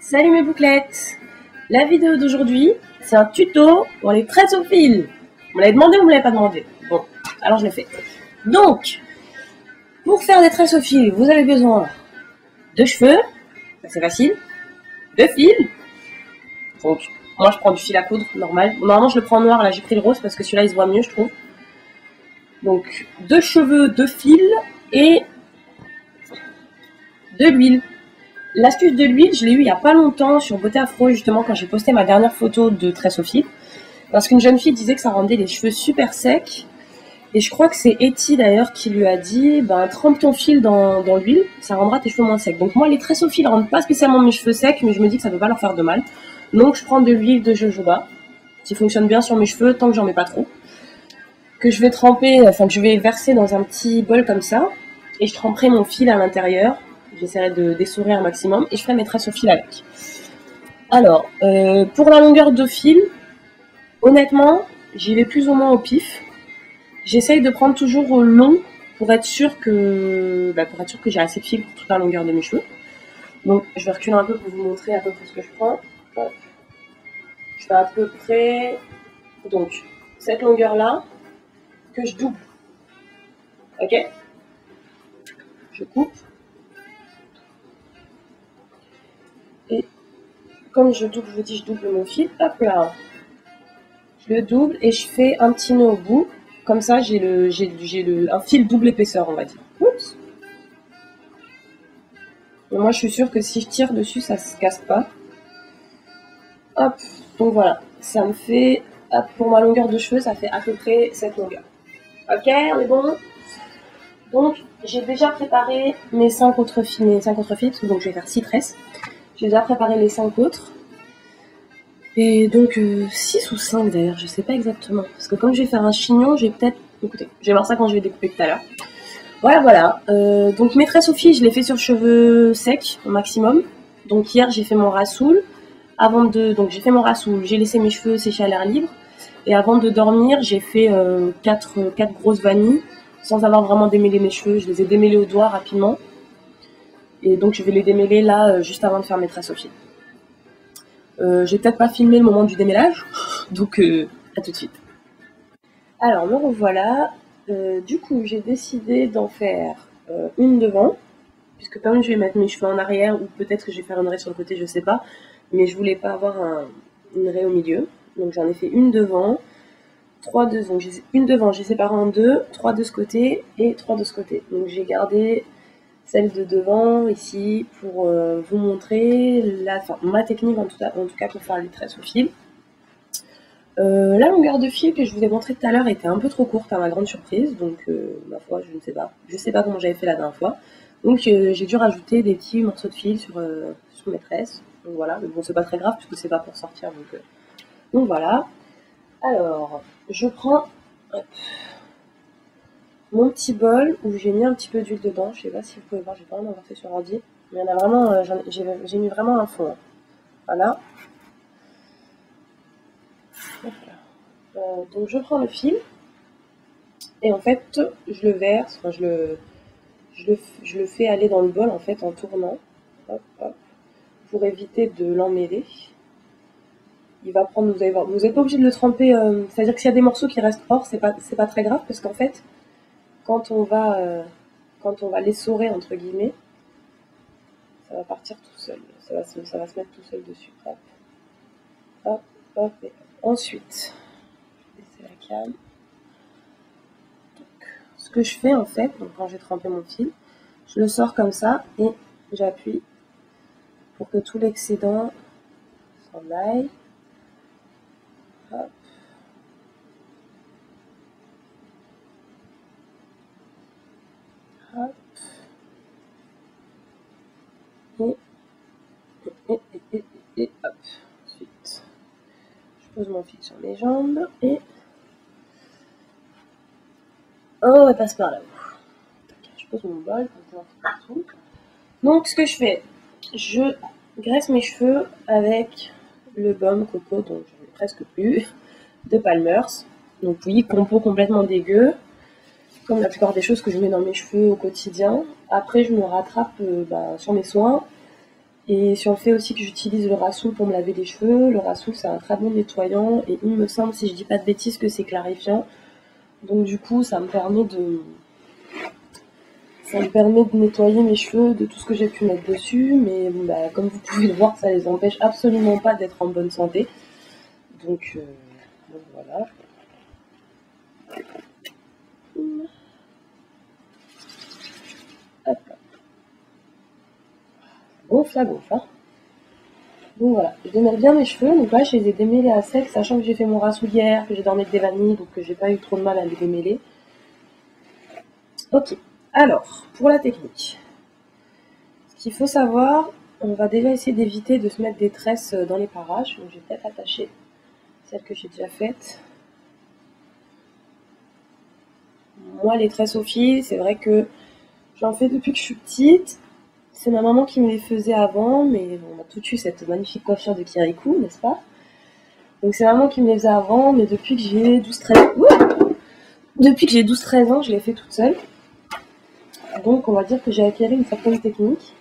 Salut mes bouclettes. La vidéo d'aujourd'hui, c'est un tuto pour les tresses au fil. Vous me l'avez demandé ou vous me l'avez pas demandé? Bon, alors je l'ai fait. Donc, pour faire des tresses au fil, vous avez besoin de cheveux, c'est facile, de fil. Donc, moi je prends du fil à coudre normal. Normalement je le prends en noir, là j'ai pris le rose parce que celui-là il se voit mieux je trouve. Donc, de cheveux, de fil et de l'huile. L'astuce de l'huile, je l'ai eu il y a pas longtemps sur Beauté Afro, justement, quand j'ai posté ma dernière photo de tresse au fil. Parce qu'une jeune fille disait que ça rendait les cheveux super secs. Et je crois que c'est Eti d'ailleurs qui lui a dit trempe ton fil dans l'huile, ça rendra tes cheveux moins secs. Donc moi, les tresses au fil rendent pas spécialement mes cheveux secs, mais je me dis que ça peut pas leur faire de mal. Donc je prends de l'huile de jojoba, qui fonctionne bien sur mes cheveux tant que j'en mets pas trop. Que je vais tremper, que je vais verser dans un petit bol comme ça. Et je tremperai mon fil à l'intérieur. J'essaierai d'essorer un maximum et je ferai mes tresses au fil avec. Alors, pour la longueur de fil, honnêtement, j'y vais plus ou moins au pif. J'essaye de prendre toujours long pour être sûr que, j'ai assez de fil pour toute la longueur de mes cheveux. Donc, je vais reculer un peu pour vous montrer à peu près ce que je prends. Hop. Je fais à peu près, donc, cette longueur-là que je double. Ok? Je coupe. Et comme je double, je vous dis, je double mon fil. Hop là. Je le double et je fais un petit nœud au bout. Comme ça, j'ai un fil double épaisseur, on va dire. Oups. Et moi, je suis sûre que si je tire dessus, ça se casse pas. Hop. Donc voilà. Ça me fait, pour ma longueur de cheveux, ça fait à peu près cette longueur. Ok, on est bon? Donc, j'ai déjà préparé mes 5 autres fils, donc je vais faire 6 tresses. J'ai déjà préparé les 5 autres. Et donc 6 ou 5 d'ailleurs, je sais pas exactement. Parce que comme je vais faire un chignon, j'ai peut-être... Écoutez, je vais voir ça quand je vais découper tout à l'heure. Voilà. Donc mes tresses au fil, je les fais sur cheveux secs au maximum. Donc hier, j'ai fait mon rassoul. Donc j'ai fait mon rassoul, j'ai laissé mes cheveux sécher à l'air libre. Et avant de dormir, j'ai fait 4 grosses vanilles. Sans avoir vraiment démêlé mes cheveux. Je les ai démêlés au doigt rapidement. Et donc je vais les démêler là, juste avant de faire mes tresses au fil. J'ai peut-être pas filmé le moment du démêlage, donc à tout de suite. Alors me revoilà. Du coup, j'ai décidé d'en faire une devant, puisque comme je vais mettre mes cheveux en arrière, ou peut-être que je vais faire une raie sur le côté, je sais pas, mais je voulais pas avoir une raie au milieu. Donc j'en ai fait une devant, 3 devant. Une devant, j'ai séparé en deux, 3 de ce côté et 3 de ce côté. Donc j'ai gardé celle de devant ici pour vous montrer ma technique en tout cas pour faire les tresses au fil. La longueur de fil que je vous ai montré tout à l'heure était un peu trop courte à ma grande surprise, donc ma foi je ne sais pas. Je sais pas comment j'avais fait la dernière fois. Donc j'ai dû rajouter des petits morceaux de fil sur mes tresses. Donc voilà, mais bon c'est pas très grave puisque c'est pas pour sortir. Donc voilà. Alors, je prends mon petit bol où j'ai mis un petit peu d'huile dedans. Je sais pas si vous pouvez voir, j'ai pas vraiment versé sur l'ordi. Mais il y en a vraiment, j'ai mis vraiment un fond. Voilà. Donc je prends le fil et en fait je le verse, je le fais aller dans le bol en fait en tournant, hop, hop, pour éviter de l'emmêler. Il va prendre, vous allez voir, vous n'êtes pas obligé de le tremper, c'est-à-dire que s'il y a des morceaux qui restent hors, c'est pas très grave parce qu'en fait quand on va l'essorer entre guillemets, ça va partir tout seul, ça va se mettre tout seul dessus. Hop, hop, hop, et ensuite, je vais baisser la cam. Donc, ce que je fais en fait, donc quand j'ai trempé mon fil, je le sors comme ça et j'appuie pour que tout l'excédent s'en aille. Hop. Hop. Et hop. Ensuite, je pose mon fil sur mes jambes et on repasse par là-haut. Je pose mon bol pour partout. Donc ce que je fais, je graisse mes cheveux avec le baume coco, donc j'en ai presque plus, de Palmer's. Donc oui, compo complètement dégueu, comme la plupart des choses que je mets dans mes cheveux au quotidien. Après je me rattrape sur mes soins Et sur le fait aussi que j'utilise le Rassoul pour me laver les cheveux. Le Rassoul, c'est un très bon nettoyant et il me semble, si je dis pas de bêtises, que c'est clarifiant. Donc du coup, ça me permet de nettoyer mes cheveux de tout ce que j'ai pu mettre dessus. Mais bah, comme vous pouvez le voir, ça les empêche absolument pas d'être en bonne santé. Donc voilà. Hop là. Gonfle à gonfle, hein. Donc voilà, je démêle bien mes cheveux. Donc là, je les ai démêlés à sec, sachant que j'ai fait mon Rassoul hier, que j'ai dormi avec des vanilles, donc que j'ai pas eu trop de mal à les démêler. Ok, alors, pour la technique. Ce qu'il faut savoir, on va déjà essayer d'éviter de se mettre des tresses dans les parages. Donc je vais peut-être attacher celle que j'ai déjà faite. Moi, les tresses au fil, c'est vrai que j'en fais depuis que je suis petite. C'est ma maman qui me les faisait avant, mais on a tout eu cette magnifique coiffure de Kirikou, n'est-ce pas? Donc c'est maman qui me les faisait avant, mais depuis que j'ai 12-13 ans, je les fais toute seule. Donc on va dire que j'ai acquis une certaine technique.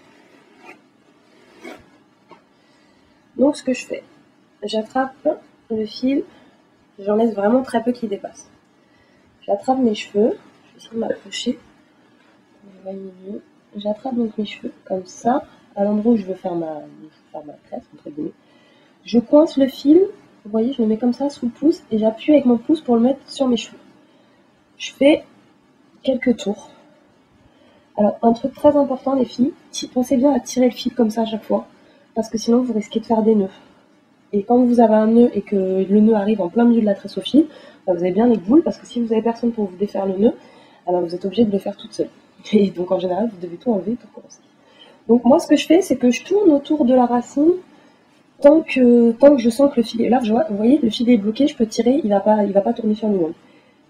Donc ce que je fais, j'attrape le fil, j'en laisse vraiment très peu qui dépasse. J'attrape mes cheveux, je vais essayer de m'approcher. J'attrape donc mes cheveux comme ça, à l'endroit où je veux faire ma tresse, entre guillemets. Je coince le fil, vous voyez, je le mets comme ça sous le pouce et j'appuie avec mon pouce pour le mettre sur mes cheveux. Je fais quelques tours. Alors, un truc très important, les filles, pensez bien à tirer le fil comme ça à chaque fois, parce que sinon vous risquez de faire des nœuds. Et quand vous avez un nœud et que le nœud arrive en plein milieu de la tresse au fil, bah vous avez bien les boules, parce que si vous avez personne pour vous défaire le nœud, alors vous êtes obligé de le faire toute seule. Et donc en général, vous devez tout enlever pour commencer. Donc moi, ce que je fais, c'est que je tourne autour de la racine tant que je sens que le fil est là. Vous voyez, le fil est bloqué, je peux tirer, il va pas tourner sur lui-même.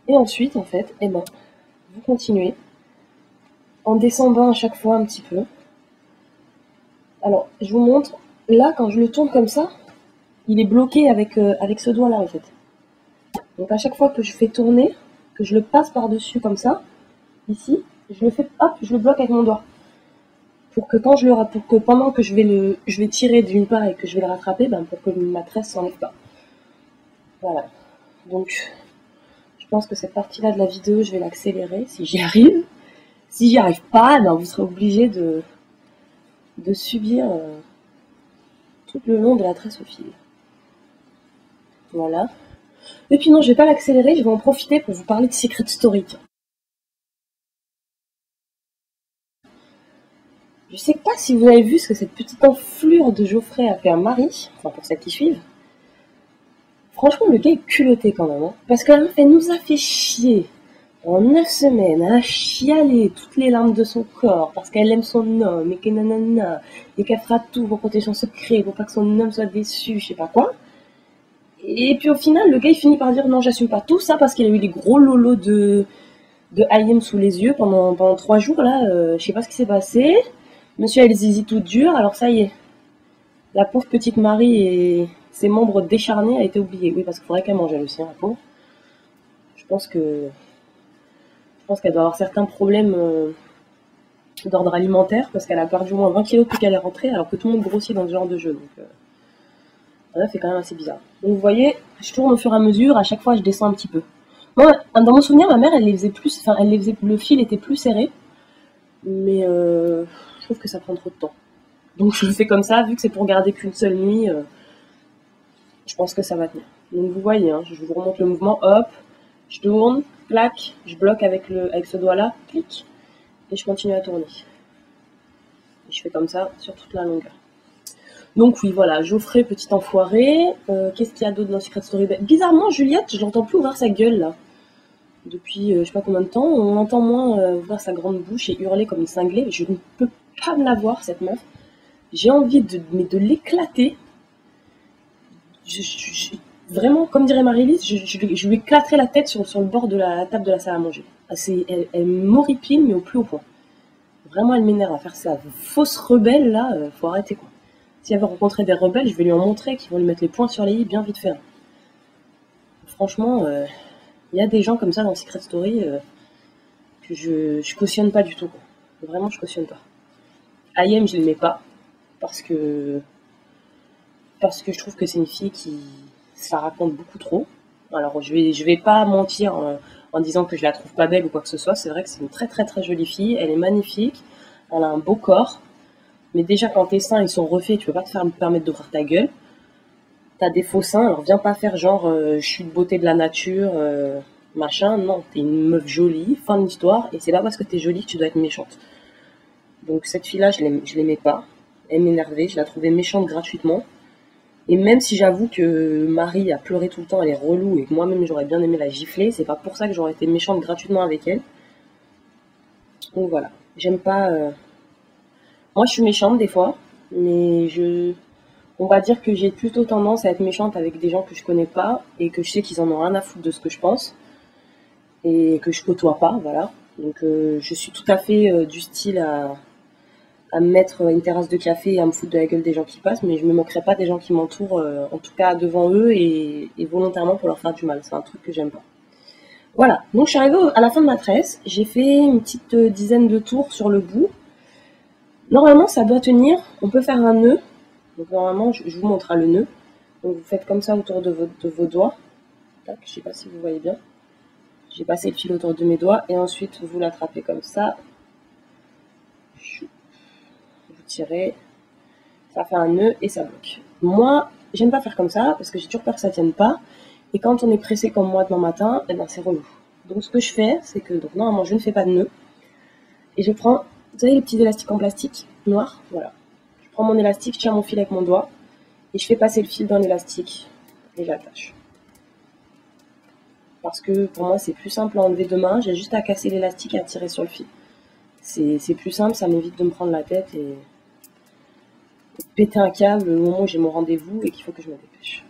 Et ensuite, en fait, vous continuez en descendant à chaque fois un petit peu. Alors, je vous montre, là, quand je le tourne comme ça, il est bloqué avec ce doigt-là, en fait. Donc à chaque fois que je fais tourner, que je le passe par-dessus comme ça, ici, je le fais, hop, je le bloque avec mon doigt. Pour que pendant que je vais tirer d'une part et que je vais le rattraper, pour que ma tresse s'enlève pas. Voilà. Donc, je pense que cette partie-là de la vidéo, je vais l'accélérer si j'y arrive. Si j'y arrive pas, vous serez obligé de subir tout le long de la tresse au fil. Voilà. Et puis non, je vais pas l'accélérer, je vais en profiter pour vous parler de Secret Story. Je sais pas si vous avez vu ce que cette petite enflure de Geoffrey a fait à Marie, enfin pour celles qui suivent. Franchement, le gars est culotté quand même, hein, parce qu'elle nous a fait chier en 9 semaines à chialer toutes les larmes de son corps parce qu'elle aime son homme et que nanana, et qu'elle fera tout pour protéger son secret, pour pas que son homme soit déçu, je sais pas quoi. Et puis au final, le gars il finit par dire non, j'assume pas tout ça parce qu'il a eu des gros lolos de Hayem sous les yeux pendant 3 jours là, je sais pas ce qui s'est passé. Monsieur a les zizi tout dur, alors ça y est. La pauvre petite Marie et ses membres décharnés a été oubliée. Oui, parce qu'il faudrait qu'elle mange elle aussi, la pauvre. Je pense qu'elle doit avoir certains problèmes d'ordre alimentaire parce qu'elle a perdu au moins 20 kilos depuis qu'elle est rentrée, alors que tout le monde grossit dans ce genre de jeu. Donc, ça fait quand même assez bizarre. Donc, vous voyez, je tourne au fur et à mesure, à chaque fois je descends un petit peu. Moi, dans mon souvenir, ma mère, elle les faisait plus, enfin, le fil était plus serré, mais je trouve que ça prend trop de temps. Donc je le fais comme ça, vu que c'est pour garder qu'une seule nuit, je pense que ça va tenir. Donc vous voyez, hein, je vous remonte le mouvement, hop, je tourne, clac, je bloque avec ce doigt-là, clic, et je continue à tourner. Et je fais comme ça sur toute la longueur. Donc oui, voilà, Geoffrey, petit enfoiré. Qu'est-ce qu'il y a d'autre dans Secret Story? Bizarrement, Juliette, je l'entends plus ouvrir sa gueule, là. Depuis je sais pas combien de temps, on l'entend moins ouvrir sa grande bouche et hurler comme une cinglée. Je ne peux pas me la voir, cette meuf. J'ai envie de l'éclater. Vraiment, comme dirait Marie-Lise, je lui éclaterai la tête sur le bord de la table de la salle à manger. Elle m'horripile, mais au plus haut point. Vraiment, elle m'énerve à faire ça. Fausse rebelle, là, faut arrêter, quoi. Si elle veut rencontrer des rebelles, je vais lui en montrer qui vont lui mettre les poings sur les i bien vite fait. Franchement, il y a des gens comme ça dans Secret Story que je cautionne pas du tout, quoi. Vraiment, je cautionne pas. Hayem, je l'aimais pas. parce que je trouve que c'est une fille qui ça raconte beaucoup trop. Alors je vais pas mentir en disant que je la trouve pas belle ou quoi que ce soit. C'est vrai que c'est une très très très jolie fille. Elle est magnifique. Elle a un beau corps. Mais déjà quand tes seins ils sont refaits, tu peux pas te permettre d'ouvrir ta gueule. T'as des faux seins. Alors viens pas faire genre je suis de beauté de la nature, machin. Non, t'es une meuf jolie. Fin de l'histoire. Et c'est pas parce que t'es jolie que tu dois être méchante. Donc cette fille-là, je l'aimais pas. Elle m'énervait. Je la trouvais méchante gratuitement. Et même si j'avoue que Marie a pleuré tout le temps, elle est relou et que moi-même j'aurais bien aimé la gifler, c'est pas pour ça que j'aurais été méchante gratuitement avec elle. Donc voilà, j'aime pas. Moi je suis méchante des fois, mais on va dire que j'ai plutôt tendance à être méchante avec des gens que je connais pas et que je sais qu'ils en ont rien à foutre de ce que je pense et que je côtoie pas, voilà. Donc je suis tout à fait du style à me mettre une terrasse de café et à me foutre de la gueule des gens qui passent, mais je me moquerai pas des gens qui m'entourent, en tout cas devant eux et volontairement pour leur faire du mal. C'est un truc que j'aime pas. Voilà, donc je suis arrivée à la fin de ma tresse, j'ai fait une petite dizaine de tours sur le bout. Normalement ça doit tenir, on peut faire un nœud, donc normalement je vous montre le nœud. Donc vous faites comme ça autour de vos doigts. Tac, je sais pas si vous voyez bien. J'ai passé le fil autour de mes doigts et ensuite vous l'attrapez comme ça. Tirer, ça fait un nœud et ça bloque. Moi, j'aime pas faire comme ça parce que j'ai toujours peur que ça tienne pas. Et quand on est pressé comme moi demain matin, eh ben c'est relou. Donc ce que je fais, c'est que donc normalement je ne fais pas de nœud et je prends, vous savez les petits élastiques en plastique noir, voilà. Je prends mon élastique, je tiens mon fil avec mon doigt et je fais passer le fil dans l'élastique et j'attache. Parce que pour moi c'est plus simple à enlever de main, j'ai juste à casser l'élastique et à tirer sur le fil. C'est plus simple, ça m'évite de me prendre la tête et péter un câble au moment où j'ai mon rendez-vous et qu'il faut que je me dépêche.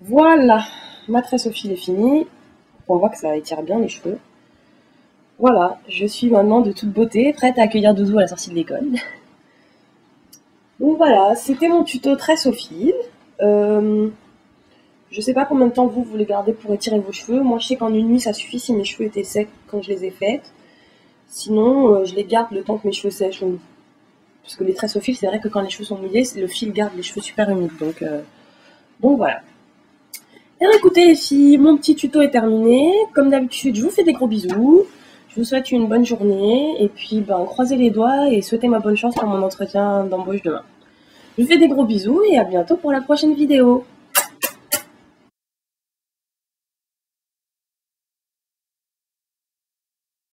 Voilà, ma tresse au fil est finie. On voit que ça étire bien les cheveux. Voilà, je suis maintenant de toute beauté, prête à accueillir Doudou à la sortie de l'école. Donc voilà, c'était mon tuto tresse au fil. Je sais pas combien de temps vous voulez garder pour étirer vos cheveux. Moi je sais qu'en une nuit ça suffit si mes cheveux étaient secs quand je les ai faites. Sinon je les garde le temps que mes cheveux sèchent. Parce que les tresses au fil, c'est vrai que quand les cheveux sont mouillés, le fil garde les cheveux super humides. Donc voilà. Et écoutez les filles, mon petit tuto est terminé. Comme d'habitude, je vous fais des gros bisous. Je vous souhaite une bonne journée. Et puis, croisez les doigts et souhaitez ma bonne chance pour mon entretien d'embauche demain. Je vous fais des gros bisous et à bientôt pour la prochaine vidéo.